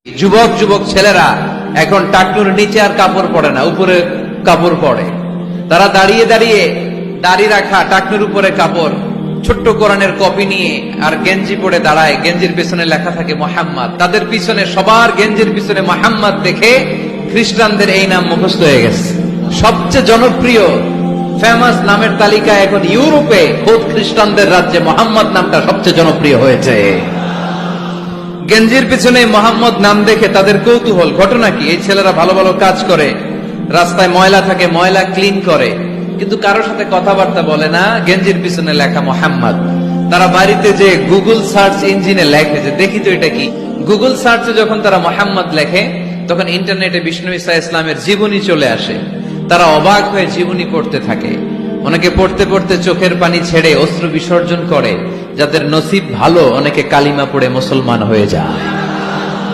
যুবক যুবক ছেলেরা এখন টাকনুর নিচে আর কাপড় পরে না, উপরে কাপড় পরে। তারা দাঁড়িয়ে দাঁড়িয়ে দাড়ি রাখা টাকনুর উপরে কাপড়, ছোট্ট কোরআনের কপি নিয়ে আর গেঞ্জি পরে দাঁড়ায়। গেঞ্জির পিছনে লেখা থাকে মোহাম্মদ। তাদের পিছনে, সবার গেঞ্জির পিছনে মোহাম্মদ দেখে খ্রিস্টানদের এই নাম মুখস্থ হয়ে গেছে। সবচেয়ে জনপ্রিয় ফেমাস নামের তালিকা এখন ইউরোপে, খোদ খ্রিস্টানদের রাজ্যে মোহাম্মদ নামটা সবচেয়ে জনপ্রিয় হয়েছে। গেঞ্জির পিছনে মোহাম্মদ নাম দেখে তাদের কৌতূহল। ঘটনা কি? এই ছেলেরা ভালো ভালো কাজ করে, রাস্তায় ময়লা থাকে, ময়লা ক্লিন করে, কিন্তু কারোর সাথে কথাবার্তা বলে না। গেঞ্জির পিছনে লেখা মোহাম্মদ। তারা বাড়িতে যে গুগল সার্চ ইঞ্জিনে লেখে যে দেখি তো এটা কি। গুগল সার্চে যখন তারা মোহাম্মদ লেখে, তখন ইন্টারনেটে বিষ্ণু ঈসা ইসলামের জীবনী চলে আসে। তারা অবাক হয়ে জীবনী পড়তে থাকে। অনেকে পড়তে পড়তে চোখের পানি ছেড়ে অশ্রু বিসর্জন করে। যাদের নসিব ভালো, অনেকে কালিমা পড়ে মুসলমান হয়ে যায়।